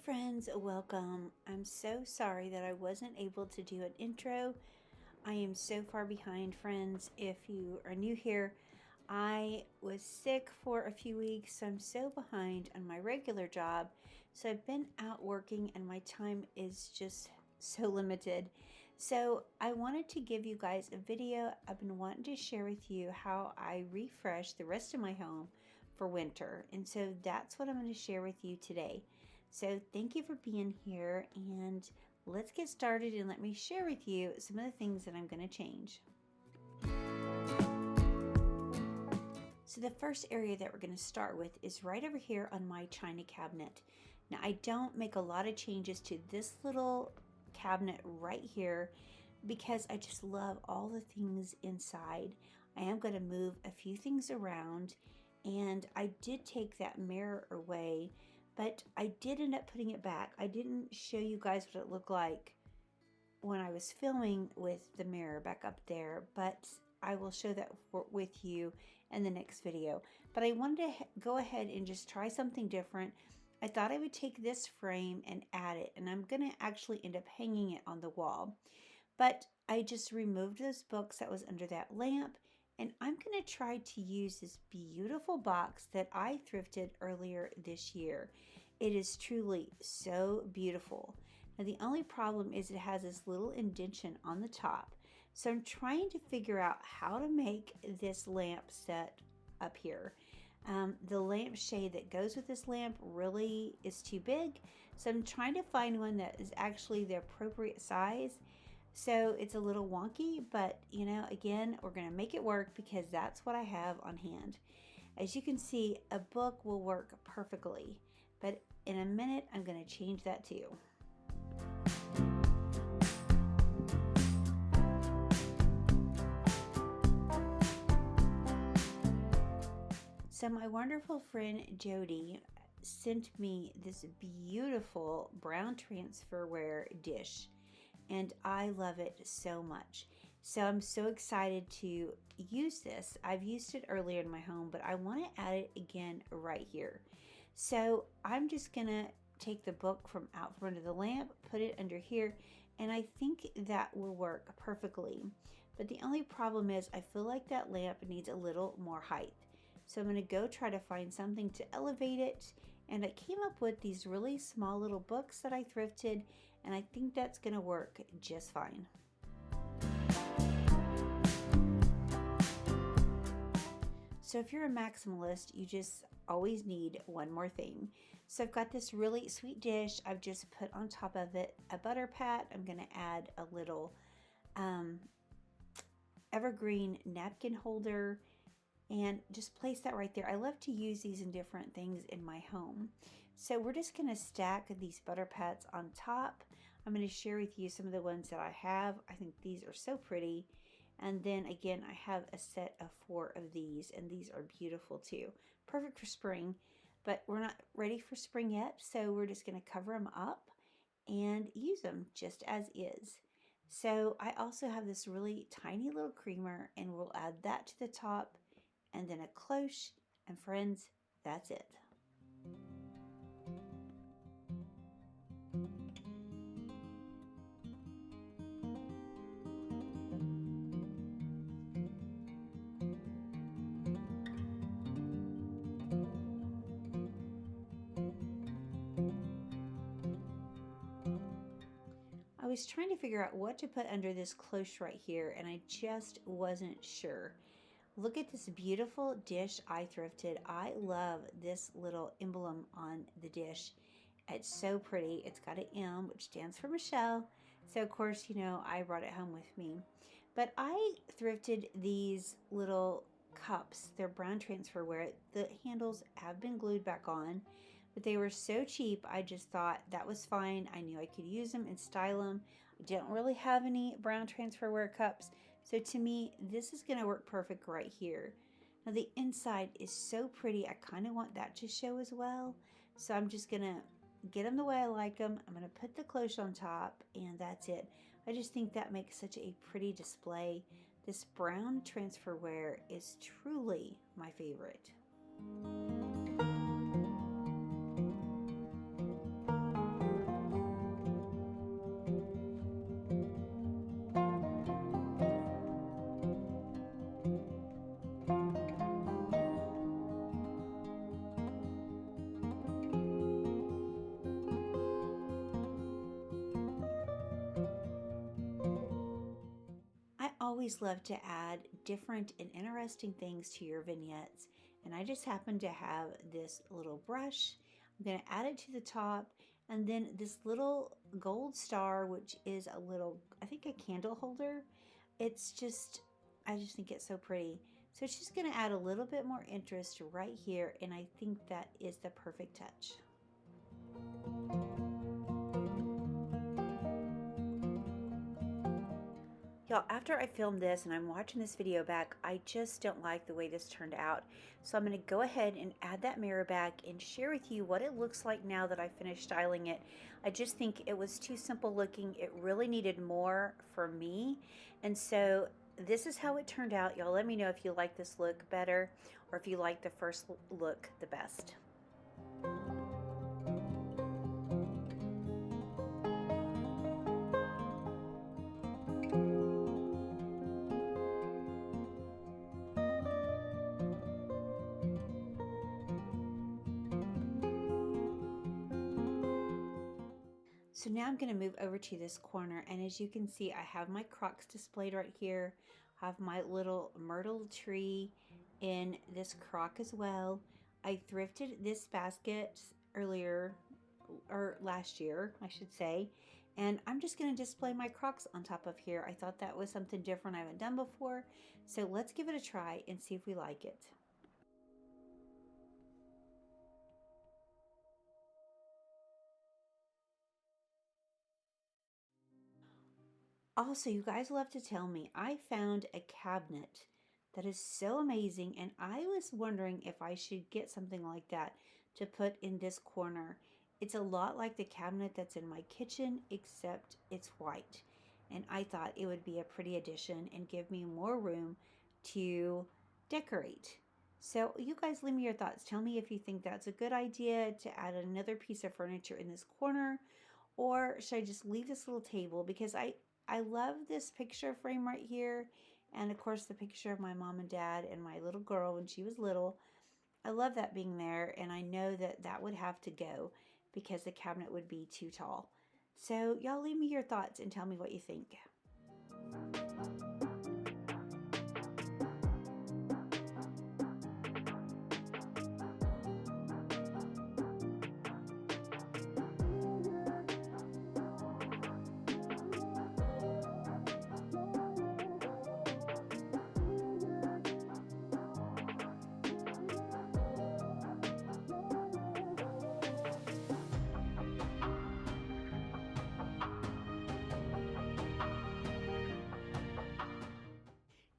friends, welcome. I'm so sorry that I wasn't able to do an intro. I am so far behind, friends. If you are new here, I was sick for a few weeks, so I'm so behind on my regular job. So I've been out working and my time is just so limited. So I wanted to give you guys a video. I've been wanting to share with you how I refresh the rest of my home for winter. And so that's what I'm going to share with you today. So thank you for being here, and let's get started and let me share with you some of the things that I'm going to change. So the first area that we're going to start with is right over here on my china cabinet. Now I don't make a lot of changes to this little cabinet right here because I just love all the things inside. I am going to move a few things around, and I did take that mirror away, but I did end up putting it back. I didn't show you guys what it looked like when I was filming with the mirror back up there, but I will show that with you in the next video. But I wanted to go ahead and just try something different. I thought I would take this frame and add it, and I'm going to actually end up hanging it on the wall. But I just removed those books that was under that lamp, and I'm going to try to use this beautiful box that I thrifted earlier this year. It is truly so beautiful. Now the only problem is it has this little indentation on the top. So I'm trying to figure out how to make this lamp set up here. The lampshade that goes with this lamp really is too big. So I'm trying to find one that is actually the appropriate size. So it's a little wonky, but you know, again, we're going to make it work because that's what I have on hand. As you can see, a book will work perfectly, but in a minute, I'm going to change that too. So my wonderful friend Jody sent me this beautiful brown transferware dish, and I love it so much. So I'm so excited to use this. I've used it earlier in my home, but I want to add it again right here. So I'm just gonna take the book from out from under the lamp, put it under here, and I think that will work perfectly. But the only problem is I feel like that lamp needs a little more height. So I'm going to go try to find something to elevate it, and I came up with these really small little books that I thrifted, and I think that's going to work just fine. So if you're a maximalist, you just always need one more thing. So I've got this really sweet dish. I've just put on top of it a butter pat. I'm going to add a little evergreen napkin holder and just place that right there. I love to use these in different things in my home. So we're just going to stack these butter pats on top. I'm going to share with you some of the ones that I have. I think these are so pretty. And then again, I have a set of 4 of these, and these are beautiful too. Perfect for spring, but we're not ready for spring yet, so we're just going to cover them up and use them just as is. So I also have this really tiny little creamer, and we'll add that to the top, and then a cloche, and friends, that's it. I was trying to figure out what to put under this cloche right here, and I just wasn't sure. Look at this beautiful dish I thrifted. I love this little emblem on the dish. It's so pretty. It's got an M, which stands for Michele. So of course, you know, I brought it home with me. But I thrifted these little cups. They're brown transferware. The handles have been glued back on, but they were so cheap. I just thought that was fine. I knew I could use them and style them. I don't really have any brown transferware cups, so to me, this is going to work perfect right here. Now the inside is so pretty. I kind of want that to show as well. So I'm just going to get them the way I like them. I'm going to put the cloche on top, and that's it. I just think that makes such a pretty display. This brown transferware is truly my favorite. always love to add different and interesting things to your vignettes. And I just happen to have this little brush. I'm going to add it to the top. And then this little gold star, which is a little, I think, a candle holder. It's just, I just think it's so pretty. So it's just going to add a little bit more interest right here. And I think that is the perfect touch. Y'all, after I filmed this and I'm watching this video back, I just don't like the way this turned out. So I'm going to go ahead and add that mirror back and share with you what it looks like now that I finished styling it. I just think it was too simple looking. It really needed more for me. And so this is how it turned out. Y'all, let me know if you like this look better or if you like the first look the best. So now I'm going to move over to this corner, and as you can see, I have my Crocs displayed right here. I have my little myrtle tree in this crock as well. I thrifted this basket earlier, or last year, I should say, and I'm just going to display my Crocs on top of here. I thought that was something different I haven't done before, so let's give it a try and see if we like it. Also, you guys love to tell me, I found a cabinet that is so amazing, and I was wondering if I should get something like that to put in this corner. It's a lot like the cabinet that's in my kitchen, except it's white. And I thought it would be a pretty addition and give me more room to decorate. So you guys leave me your thoughts. Tell me if you think that's a good idea to add another piece of furniture in this corner, or should I just leave this little table, because I love this picture frame right here, and of course the picture of my mom and dad and my little girl when she was little. I love that being there, and I know that that would have to go because the cabinet would be too tall. So y'all leave me your thoughts and tell me what you think.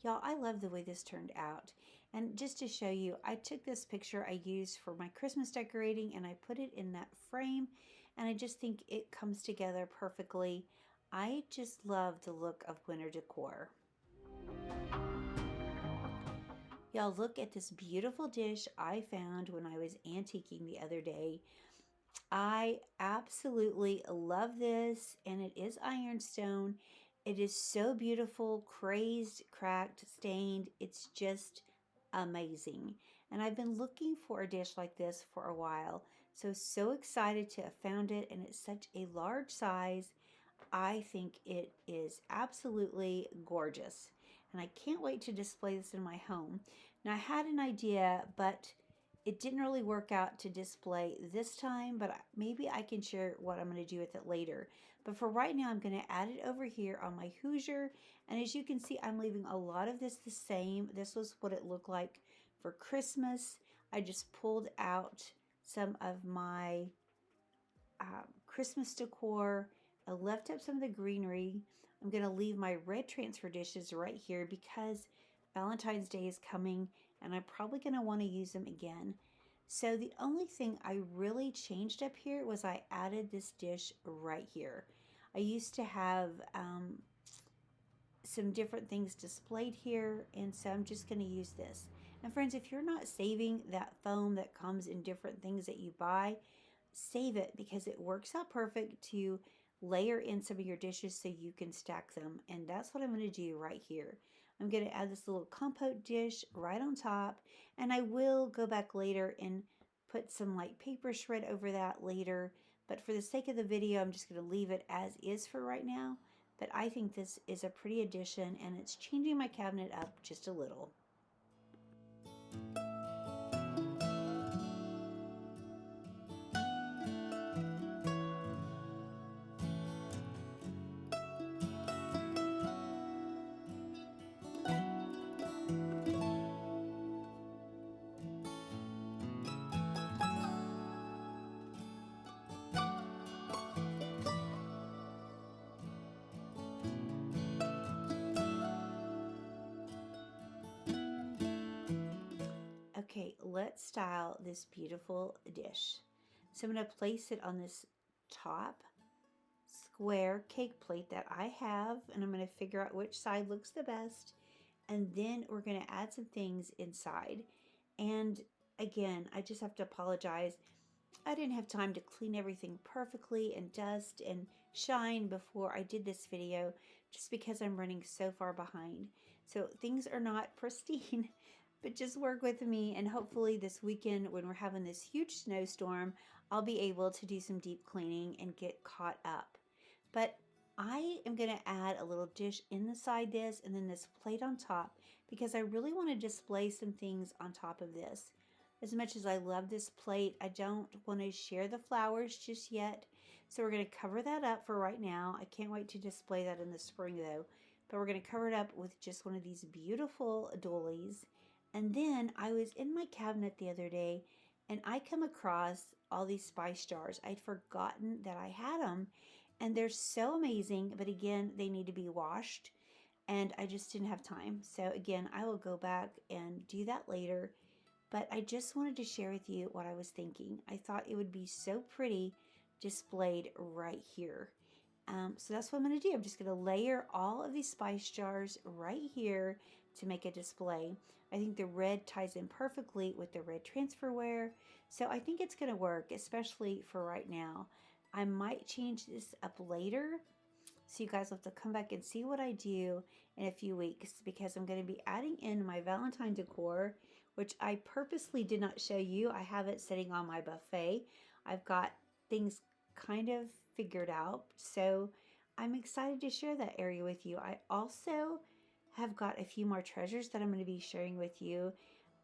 Y'all, I love the way this turned out. And just to show you, I took this picture I used for my Christmas decorating and I put it in that frame, and I just think it comes together perfectly. I just love the look of winter decor. Y'all, look at this beautiful dish I found when I was antiquing the other day. I absolutely love this, and it is ironstone. It is so beautiful, crazed, cracked, stained. It's just amazing. And I've been looking for a dish like this for a while. So excited to have found it, and it's such a large size. I think it is absolutely gorgeous. And I can't wait to display this in my home. Now, I had an idea, but it didn't really work out to display this time, but maybe I can share what I'm going to do with it later. But for right now, I'm going to add it over here on my Hoosier. And as you can see, I'm leaving a lot of this the same. This was what it looked like for Christmas. I just pulled out some of my Christmas decor. I left up some of the greenery. I'm going to leave my red transfer dishes right here because Valentine's Day is coming and I'm probably going to want to use them again. So the only thing I really changed up here was I added this dish right here. I used to have some different things displayed here, and so I'm just going to use this. And friends, if you're not saving that foam that comes in different things that you buy, save it because it works out perfect to layer in some of your dishes so you can stack them. And that's what I'm going to do right here. I'm going to add this little compote dish right on top, and I will go back later and put some like paper shred over that later. But for the sake of the video, I'm just going to leave it as is for right now. but I think this is a pretty addition and it's changing my cabinet up just a little. Okay, let's style this beautiful dish. So I'm going to place it on this top square cake plate that I have, and I'm going to figure out which side looks the best. And then we're going to add some things inside. And again, I just have to apologize. I didn't have time to clean everything perfectly and dust and shine before I did this video, just because I'm running so far behind. So things are not pristine, but just work with me, and hopefully this weekend when we're having this huge snowstorm, I'll be able to do some deep cleaning and get caught up. But I am going to add a little dish inside this and then this plate on top, because I really want to display some things on top of this. As much as I love this plate, I don't want to share the flowers just yet. So we're going to cover that up for right now. I can't wait to display that in the spring though. But we're going to cover it up with just one of these beautiful doilies. And then I was in my cabinet the other day and I come across all these spice jars. I'd forgotten that I had them, and they're so amazing, but again, they need to be washed and I just didn't have time. So again, I will go back and do that later. But I just wanted to share with you what I was thinking. I thought it would be so pretty displayed right here. So that's what I'm going to do. I'm just going to layer all of these spice jars right here to make a display. I think the red ties in perfectly with the red transferware. So I think it's going to work, especially for right now. I might change this up later, so you guys will have to come back and see what I do in a few weeks, because I'm going to be adding in my Valentine decor, which I purposely did not show you. I have it sitting on my buffet. I've got things kind of figured out, so I'm excited to share that area with you. I also have got a few more treasures that I'm going to be sharing with you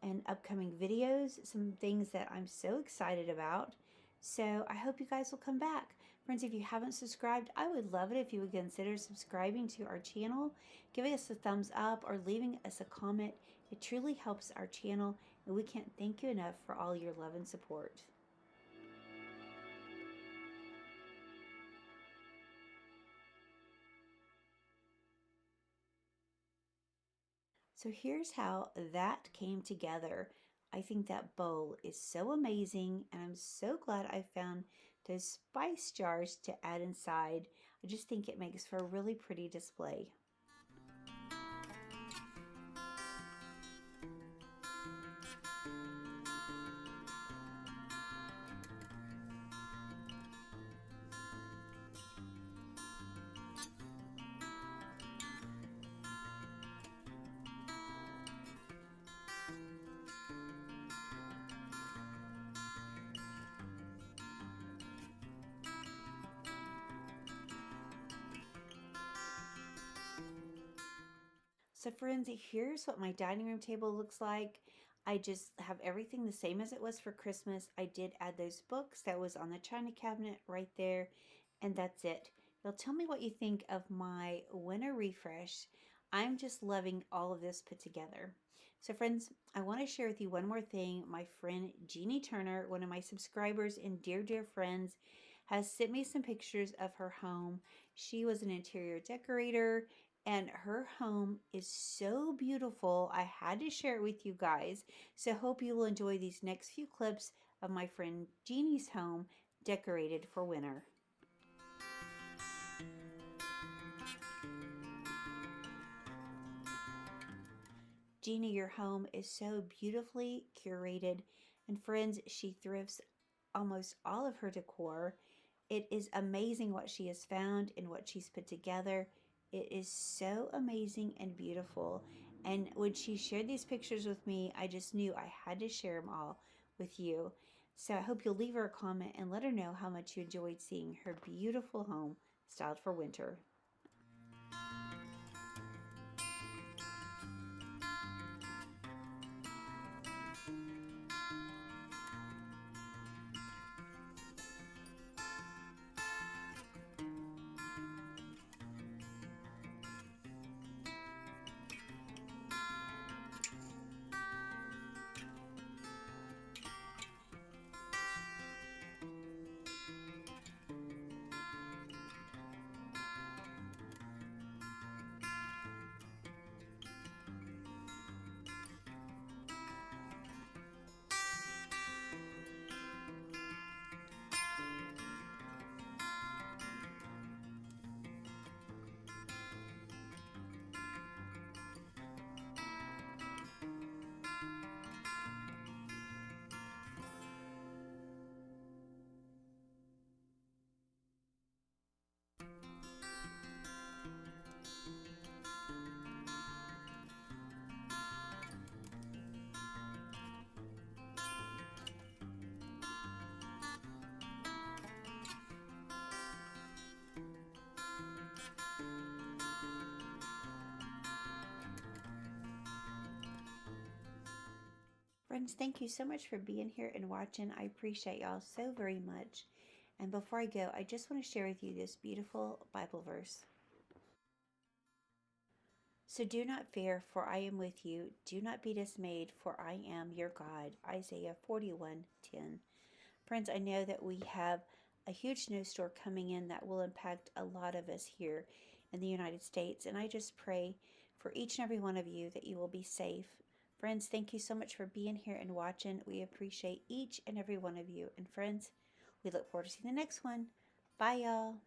in upcoming videos, some things that I'm so excited about. So I hope you guys will come back. Friends, if you haven't subscribed, I would love it if you would consider subscribing to our channel, giving us a thumbs up, or leaving us a comment. It truly helps our channel, and we can't thank you enough for all your love and support. So here's how that came together. I think that bowl is so amazing, and I'm so glad I found those spice jars to add inside. I just think it makes for a really pretty display. So friends, here's what my dining room table looks like. I just have everything the same as it was for Christmas. I did add those books that was on the china cabinet right there, and that's it. Now tell me what you think of my winter refresh. I'm just loving all of this put together. So friends, I want to share with you one more thing. My friend Jeannie Turner, one of my subscribers and dear friends, has sent me some pictures of her home. She was an interior decorator, and her home is so beautiful. I had to share it with you guys. So hope you will enjoy these next few clips of my friend Jeannie's home decorated for winter. Jeannie, your home is so beautifully curated, and friends, she thrifts almost all of her decor. It is amazing what she has found and what she's put together. It is so amazing and beautiful. And when she shared these pictures with me, I just knew I had to share them all with you. So I hope you'll leave her a comment and let her know how much you enjoyed seeing her beautiful home styled for winter. Friends, thank you so much for being here and watching. I appreciate y'all so very much. And before I go, I just want to share with you this beautiful Bible verse. So do not fear, for I am with you. Do not be dismayed, for I am your God. Isaiah 41:10. Friends, I know that we have a huge snowstorm coming in that will impact a lot of us here in the United States. And I just pray for each and every one of you that you will be safe. Friends, thank you so much for being here and watching. We appreciate each and every one of you. And friends, we look forward to seeing the next one. Bye, y'all.